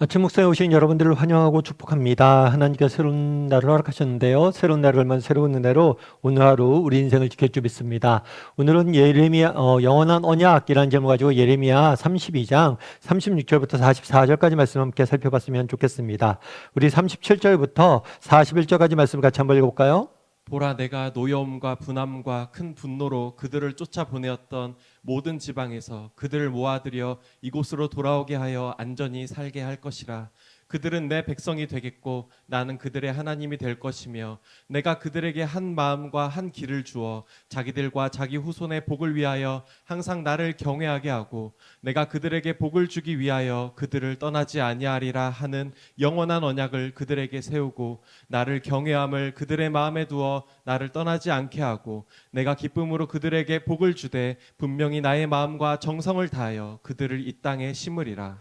아침 목상에 오신 여러분들을 환영하고 축복합니다. 하나님께서 새로운 날을 허락하셨는데요. 새로운 날을 얼마나 새로운 은혜로 오늘 하루 우리 인생을 지킬 줄 믿습니다. 오늘은 영원한 언약이라는 제목을 가지고 예레미야 32장 36절부터 44절까지 말씀 함께 살펴봤으면 좋겠습니다. 우리 37절부터 41절까지 말씀을 같이 한번 읽어볼까요? 보라, 내가 노여움과 분함과 큰 분노로 그들을 쫓아보내었던 모든 지방에서 그들을 모아들여 이곳으로 돌아오게 하여 안전히 살게 할 것이라. 그들은 내 백성이 되겠고 나는 그들의 하나님이 될 것이며, 내가 그들에게 한 마음과 한 길을 주어 자기들과 자기 후손의 복을 위하여 항상 나를 경외하게 하고, 내가 그들에게 복을 주기 위하여 그들을 떠나지 아니하리라 하는 영원한 언약을 그들에게 세우고, 나를 경외함을 그들의 마음에 두어 나를 떠나지 않게 하고, 내가 기쁨으로 그들에게 복을 주되 분명히 나의 마음과 정성을 다하여 그들을 이 땅에 심으리라.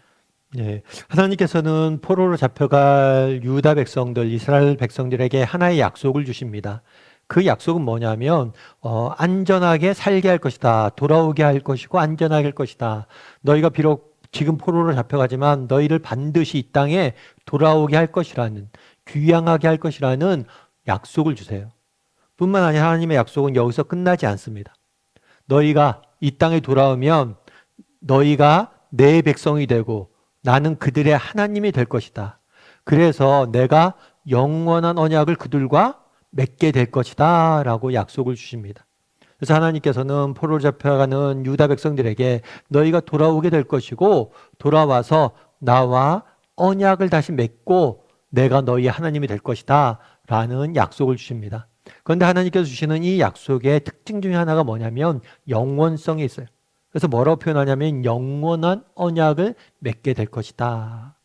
예, 하나님께서는 포로로 잡혀갈 유다 백성들, 이스라엘 백성들에게 하나의 약속을 주십니다. 그 약속은 뭐냐면 안전하게 살게 할 것이다. 돌아오게 할 것이고 안전하게 할 것이다. 너희가 비록 지금 포로로 잡혀가지만 너희를 반드시 이 땅에 돌아오게 할 것이라는, 귀향하게 할 것이라는 약속을 주세요. 뿐만 아니라 하나님의 약속은 여기서 끝나지 않습니다. 너희가 이 땅에 돌아오면 너희가 내 백성이 되고 나는 그들의 하나님이 될 것이다. 그래서 내가 영원한 언약을 그들과 맺게 될 것이다 라고 약속을 주십니다. 그래서 하나님께서는 포로로 잡혀가는 유다 백성들에게 너희가 돌아오게 될 것이고 돌아와서 나와 언약을 다시 맺고 내가 너희의 하나님이 될 것이다 라는 약속을 주십니다. 그런데 하나님께서 주시는 이 약속의 특징 중에 하나가 뭐냐면 영원성이 있어요. 그래서 뭐라고 표현하냐면 영원한 언약을 맺게 될 것이다.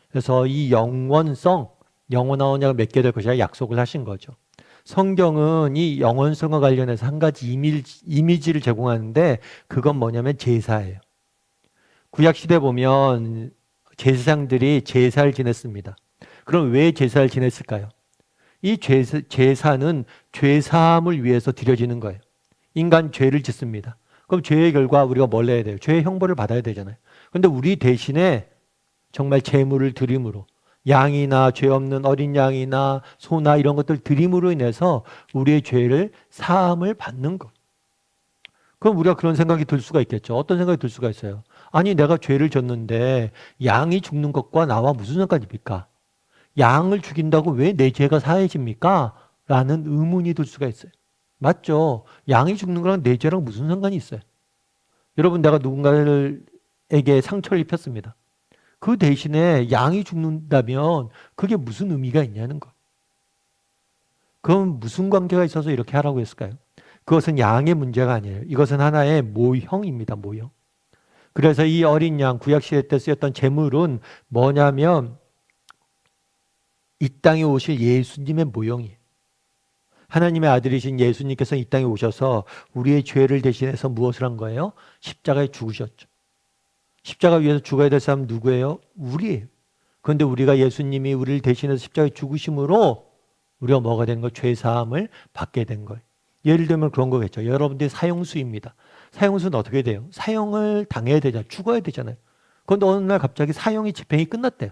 그래서 이 영원한 언약을 맺게 될 것이라 약속을 하신 거죠. 성경은 이 영원성과 관련해서 한 가지 이미지를 제공하는데 그건 뭐냐면 제사예요. 구약시대 보면 제사장들이 제사를 지냈습니다. 그럼 왜 제사를 지냈을까요? 이 제사는 죄사함을 위해서 드려지는 거예요. 인간 죄를 짓습니다. 그럼 죄의 결과 우리가 뭘 해야 돼요? 죄의 형벌을 받아야 되잖아요. 그런데 우리 대신에 정말 제물을 드림으로 양이나 죄 없는 어린 양이나 소나 이런 것들 드림으로 인해서 우리의 죄를 사함을 받는 것. 그럼 우리가 그런 생각이 들 수가 있겠죠. 어떤 생각이 들 수가 있어요? 아니 내가 죄를 졌는데 양이 죽는 것과 나와 무슨 상관입니까? 양을 죽인다고 왜 내 죄가 사해집니까? 라는 의문이 들 수가 있어요. 맞죠? 양이 죽는 거랑 내 죄랑 무슨 상관이 있어요? 여러분, 내가 누군가에게 상처를 입혔습니다. 그 대신에 양이 죽는다면 그게 무슨 의미가 있냐는 거. 그럼 무슨 관계가 있어서 이렇게 하라고 했을까요? 그것은 양의 문제가 아니에요. 이것은 하나의 모형입니다. 모형. 그래서 이 어린 양, 구약시대 때 쓰였던 제물은 뭐냐면 이 땅에 오실 예수님의 모형이에요. 하나님의 아들이신 예수님께서 이 땅에 오셔서 우리의 죄를 대신해서 무엇을 한 거예요? 십자가에 죽으셨죠. 십자가 위에서 죽어야 될 사람은 누구예요? 우리예요. 그런데 우리가 예수님이 우리를 대신해서 십자가에 죽으심으로 우리가 뭐가 된 거예요? 죄사함을 받게 된 거예요. 예를 들면 그런 거겠죠. 여러분들이 사형수입니다. 사형수는 어떻게 돼요? 사형을 당해야 되잖아요. 죽어야 되잖아요. 그런데 어느 날 갑자기 사형이 집행이 끝났대요.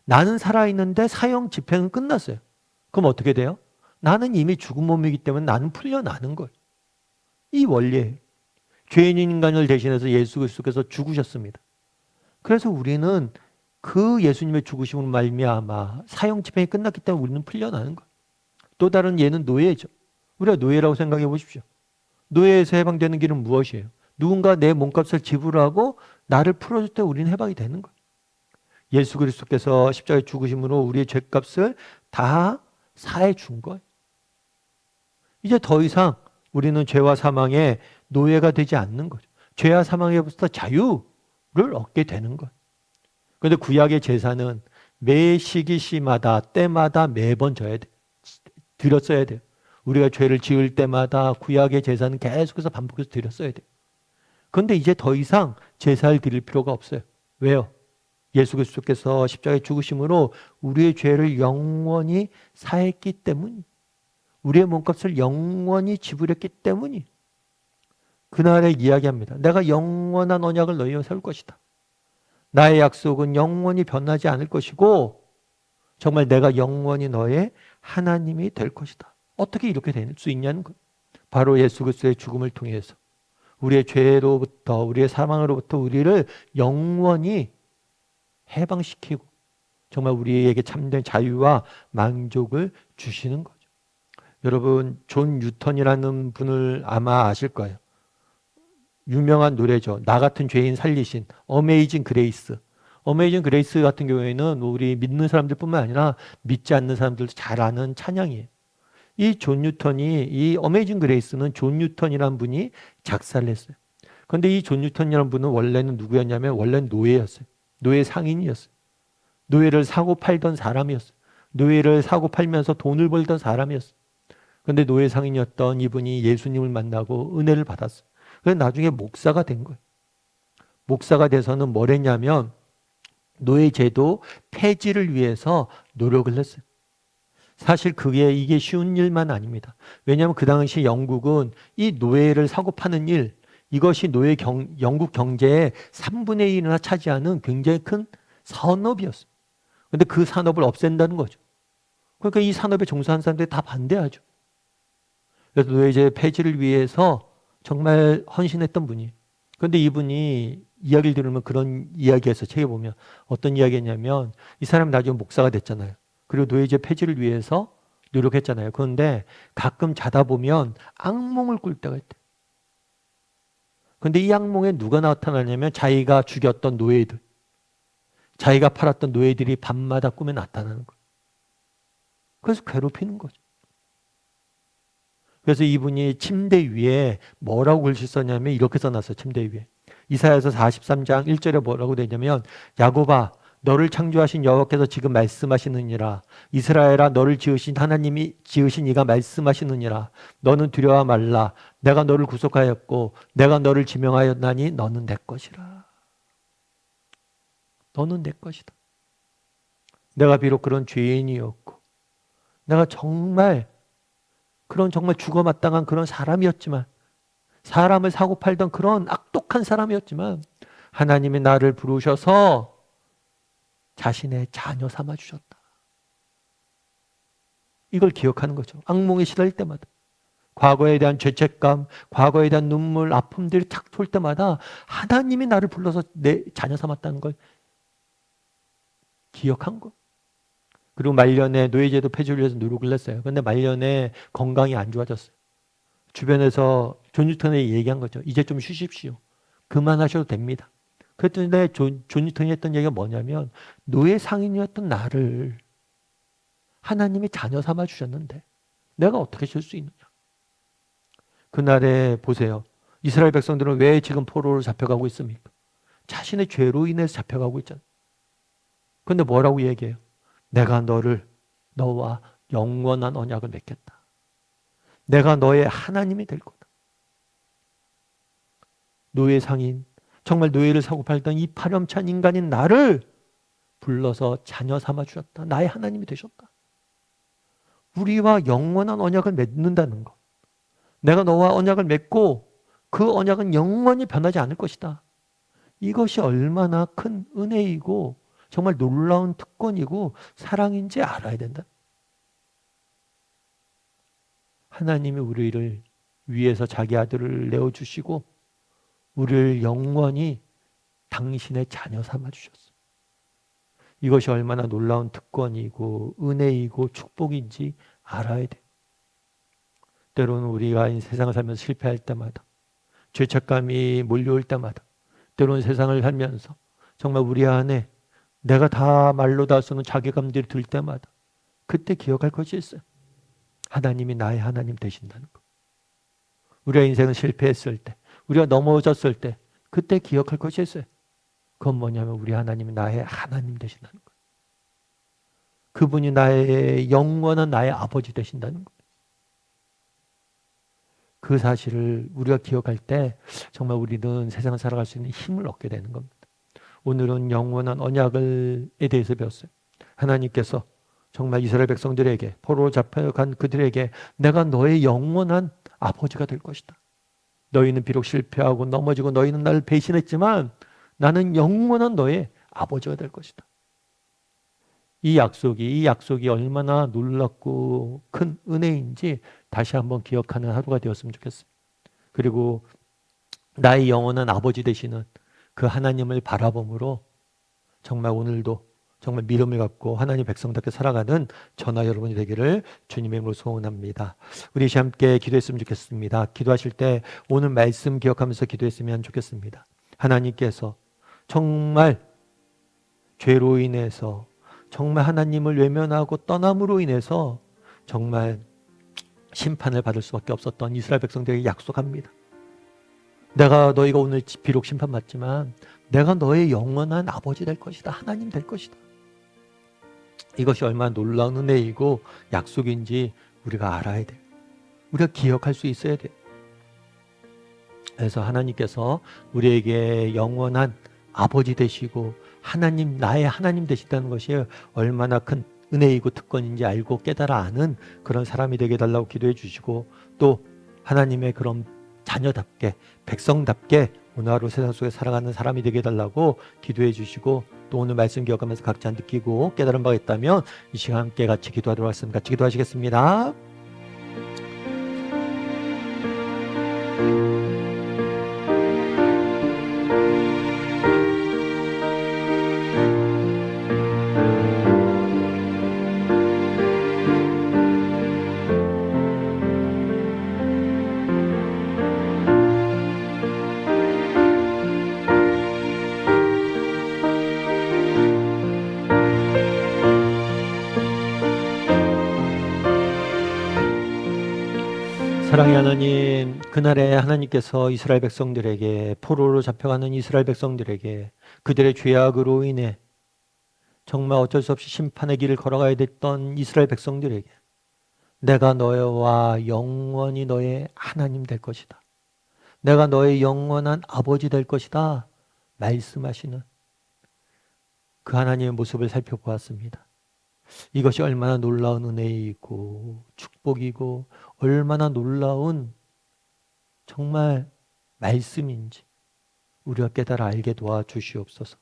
나는 살아있는데 사형 집행은 끝났어요. 그럼 어떻게 돼요? 나는 이미 죽은 몸이기 때문에 나는 풀려나는 거예요. 이 원리예요. 죄인인 인간을 대신해서 예수 그리스도께서 죽으셨습니다. 그래서 우리는 그 예수님의 죽으심으로 말미암아 사형 집행이 끝났기 때문에 우리는 풀려나는 거예요. 또 다른 예는 노예죠. 우리가 노예라고 생각해 보십시오. 노예에서 해방되는 길은 무엇이에요? 누군가 내 몸값을 지불하고 나를 풀어줄 때 우리는 해방이 되는 거예요. 예수 그리스도께서 십자가에 죽으심으로 우리의 죄값을 다 사해 준 거예요. 이제 더 이상 우리는 죄와 사망의 노예가 되지 않는 거죠. 죄와 사망에부터 자유를 얻게 되는 거예요. 그런데 구약의 제사는 매 시기시마다 때마다 매번 드렸어야 돼요. 우리가 죄를 지을 때마다 구약의 제사는 계속해서 반복해서 드렸어야 돼요. 그런데 이제 더 이상 제사를 드릴 필요가 없어요. 왜요? 예수 그리스도께서 십자가에 죽으심으로 우리의 죄를 영원히 사했기 때문이에요. 우리의 몸값을 영원히 지불했기 때문이 그날에 이야기합니다. 내가 영원한 언약을 너희와 세울 것이다. 나의 약속은 영원히 변하지 않을 것이고 정말 내가 영원히 너의 하나님이 될 것이다. 어떻게 이렇게 될 수 있냐는 것. 바로 예수 그리스도의 죽음을 통해서 우리의 죄로부터 우리의 사망으로부터 우리를 영원히 해방시키고 정말 우리에게 참된 자유와 만족을 주시는 거죠. 여러분 존 뉴턴이라는 분을 아마 아실 거예요. 유명한 노래죠. 나 같은 죄인 살리신 어메이징 그레이스. 어메이징 그레이스 같은 경우에는 우리 믿는 사람들뿐만 아니라 믿지 않는 사람들도 잘 아는 찬양이에요. 이 존 뉴턴이 이 어메이징 그레이스는 존 뉴턴이라는 분이 작사를 했어요. 그런데 이 존 뉴턴이라는 분은 원래는 누구였냐면 원래는 노예였어요. 노예 상인이었어요. 노예를 사고 팔던 사람이었어요. 노예를 사고 팔면서 돈을 벌던 사람이었어요. 그런데 노예 상인이었던 이분이 예수님을 만나고 은혜를 받았어요. 그래서 나중에 목사가 된 거예요. 목사가 돼서는 뭘 했냐면 노예 제도 폐지를 위해서 노력을 했어요. 사실 이게 쉬운 일만 아닙니다. 왜냐하면 그 당시 영국은 이 노예를 사고 파는 일, 이것이 영국 경제의 3분의 1이나 차지하는 굉장히 큰 산업이었어요. 그런데 그 산업을 없앤다는 거죠. 그러니까 이 산업에 종사한 사람들이 다 반대하죠. 그래서 노예제 폐지를 위해서 정말 헌신했던 분이에요. 그런데 이분이 이야기를 들으면 그런 이야기에서 책에 보면 어떤 이야기냐면 이 사람이 나중에 목사가 됐잖아요. 그리고 노예제 폐지를 위해서 노력했잖아요. 그런데 가끔 자다 보면 악몽을 꿀 때가 있대요. 그런데 이 악몽에 누가 나타나냐면 자기가 죽였던 노예들, 자기가 팔았던 노예들이 밤마다 꿈에 나타나는 거예요. 그래서 괴롭히는 거죠. 그래서 이분이 침대 위에 뭐라고 글씨 썼냐면 이렇게 써놨어요. 침대 위에. 이사야서 43장 1절에 뭐라고 되냐면 야곱아 너를 창조하신 여호와께서 지금 말씀하시느니라. 이스라엘아 너를 지으신 하나님이 지으신 이가 말씀하시느니라. 너는 두려워 말라. 내가 너를 구속하였고 내가 너를 지명하였나니 너는 내 것이라. 너는 내 것이다. 내가 비록 그런 죄인이었고 내가 정말 죽어마땅한 그런 사람이었지만 사람을 사고 팔던 그런 악독한 사람이었지만 하나님이 나를 부르셔서 자신의 자녀 삼아 주셨다. 이걸 기억하는 거죠. 악몽에 시달릴 때마다 과거에 대한 죄책감, 과거에 대한 눈물, 아픔들이 탁 돌 때마다 하나님이 나를 불러서 내 자녀 삼았다는 걸 기억한 거. 그리고 말년에 노예제도 폐지를 위해서 노력을 했어요. 그런데 말년에 건강이 안 좋아졌어요. 주변에서 존 뉴턴이 얘기한 거죠. 이제 좀 쉬십시오. 그만하셔도 됩니다. 그랬더니 존 뉴턴이 했던 얘기가 뭐냐면 노예 상인이었던 나를 하나님이 자녀 삼아 주셨는데 내가 어떻게 쉴 수 있느냐. 그날에 보세요. 이스라엘 백성들은 왜 지금 포로로 잡혀가고 있습니까? 자신의 죄로 인해서 잡혀가고 있잖아요. 그런데 뭐라고 얘기해요? 내가 너와 영원한 언약을 맺겠다. 내가 너의 하나님이 될 거다. 노예 상인, 정말 노예를 사고 팔던 이 파렴치한 인간인 나를 불러서 자녀 삼아 주셨다. 나의 하나님이 되셨다. 우리와 영원한 언약을 맺는다는 것. 내가 너와 언약을 맺고 그 언약은 영원히 변하지 않을 것이다. 이것이 얼마나 큰 은혜이고 정말 놀라운 특권이고 사랑인지 알아야 된다. 하나님이 우리를 위해서 자기 아들을 내어주시고 우리를 영원히 당신의 자녀 삼아주셨어요. 이것이 얼마나 놀라운 특권이고 은혜이고 축복인지 알아야 돼요. 때로는 우리가 이 세상을 살면서 실패할 때마다 죄책감이 몰려올 때마다 때로는 세상을 살면서 정말 우리 안에 내가 다 말로 다 쓰는 자괴감들이 들 때마다 그때 기억할 것이 있어요. 하나님이 나의 하나님 되신다는 것. 우리가 인생을 실패했을 때, 우리가 넘어졌을 때 그때 기억할 것이 있어요. 그건 뭐냐면 우리 하나님이 나의 하나님 되신다는 것. 그분이 나의 영원한 나의 아버지 되신다는 것. 그 사실을 우리가 기억할 때 정말 우리는 세상을 살아갈 수 있는 힘을 얻게 되는 겁니다. 오늘은 영원한 언약에 대해서 배웠어요. 하나님께서 정말 이스라엘 백성들에게 포로로 잡혀간 그들에게 내가 너의 영원한 아버지가 될 것이다. 너희는 비록 실패하고 넘어지고 너희는 나를 배신했지만 나는 영원한 너의 아버지가 될 것이다. 이 약속이 얼마나 놀랍고 큰 은혜인지 다시 한번 기억하는 하루가 되었으면 좋겠습니다. 그리고 나의 영원한 아버지 되시는 그 하나님을 바라봄으로 정말 오늘도 정말 믿음을 갖고 하나님 백성답게 살아가는 저나 여러분이 되기를 주님의 이름으로 소원합니다. 우리 함께 기도했으면 좋겠습니다. 기도하실 때 오늘 말씀 기억하면서 기도했으면 좋겠습니다. 하나님께서 정말 죄로 인해서 정말 하나님을 외면하고 떠남으로 인해서 정말 심판을 받을 수밖에 없었던 이스라엘 백성들에게 약속합니다. 너희가 오늘 비록 심판받지만 내가 너의 영원한 아버지 될 것이다. 하나님 될 것이다. 이것이 얼마나 놀라운 은혜이고 약속인지 우리가 알아야 돼요. 우리가 기억할 수 있어야 돼요. 그래서 하나님께서 우리에게 영원한 아버지 되시고 하나님, 나의 하나님 되시다는 것이 얼마나 큰 은혜이고 특권인지 알고 깨달아 아는 그런 사람이 되게 해달라고 기도해 주시고, 또 하나님의 그런 자녀답게 백성답게 오늘 하루 세상 속에 살아가는 사람이 되게 해달라고 기도해 주시고, 또 오늘 말씀 기억하면서 각자 느끼고 깨달은 바가 있다면 이 시간 함께 같이 기도하도록 하겠습니다. 같이 기도하시겠습니다. 사랑의 하나님, 그날에 하나님께서 이스라엘 백성들에게, 포로로 잡혀가는 이스라엘 백성들에게 그들의 죄악으로 인해 정말 어쩔 수 없이 심판의 길을 걸어가야 됐던 이스라엘 백성들에게 내가 너와 영원히 너의 하나님 될 것이다, 내가 너의 영원한 아버지 될 것이다 말씀하시는 그 하나님의 모습을 살펴보았습니다. 이것이 얼마나 놀라운 은혜이고 축복이고 얼마나 놀라운 정말 말씀인지 우리가 깨달아 알게 도와주시옵소서.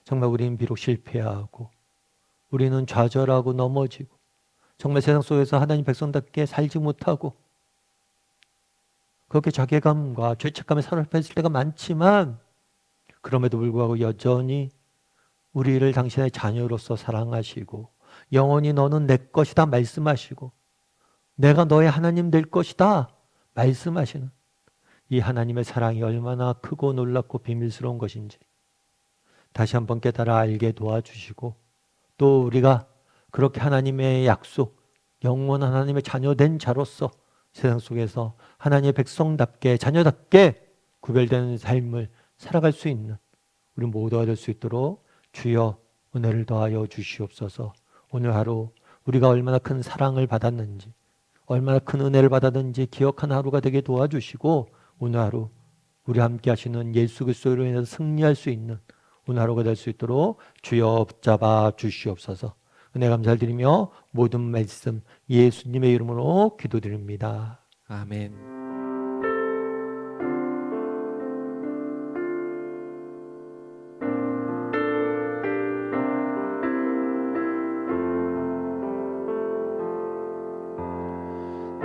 정말 우리는 비록 실패하고 우리는 좌절하고 넘어지고 정말 세상 속에서 하나님 백성답게 살지 못하고 그렇게 자괴감과 죄책감에 사로잡혔을 때가 많지만, 그럼에도 불구하고 여전히 우리를 당신의 자녀로서 사랑하시고 영원히 너는 내 것이다 말씀하시고 내가 너의 하나님 될 것이다 말씀하시는 이 하나님의 사랑이 얼마나 크고 놀랍고 비밀스러운 것인지 다시 한번 깨달아 알게 도와주시고, 또 우리가 그렇게 하나님의 약속, 영원한 하나님의 자녀된 자로서 세상 속에서 하나님의 백성답게 자녀답게 구별되는 삶을 살아갈 수 있는 우리 모두가 될 수 있도록 주여 은혜를 더하여 주시옵소서. 오늘 하루 우리가 얼마나 큰 사랑을 받았는지, 얼마나 큰 은혜를 받았는지 기억하는 하루가 되게 도와주시고, 오늘 하루 우리 함께 하시는 예수 그리스도로 인해서 승리할 수 있는 오늘 하루가 될 수 있도록 주여 붙잡아 주시옵소서. 은혜 감사드리며 모든 말씀 예수님의 이름으로 기도드립니다. 아멘.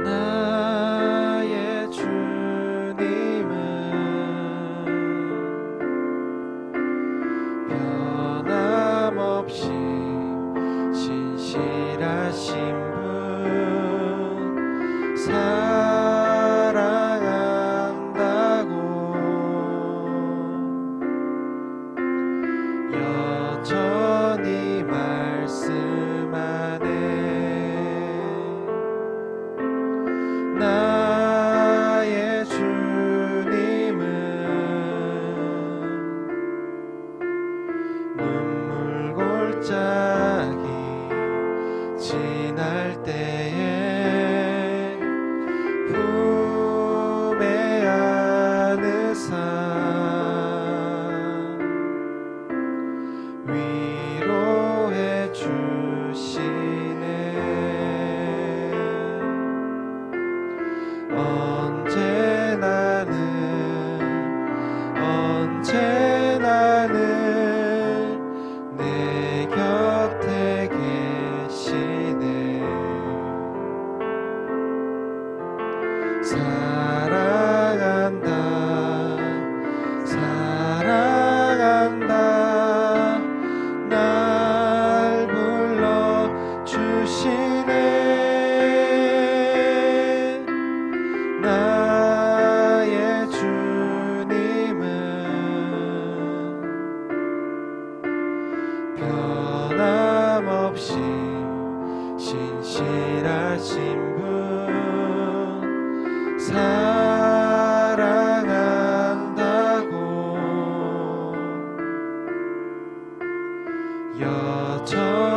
나의 주님은 변함없이 신실하신 분, 사랑의 택하신 분 사랑한다고 여전히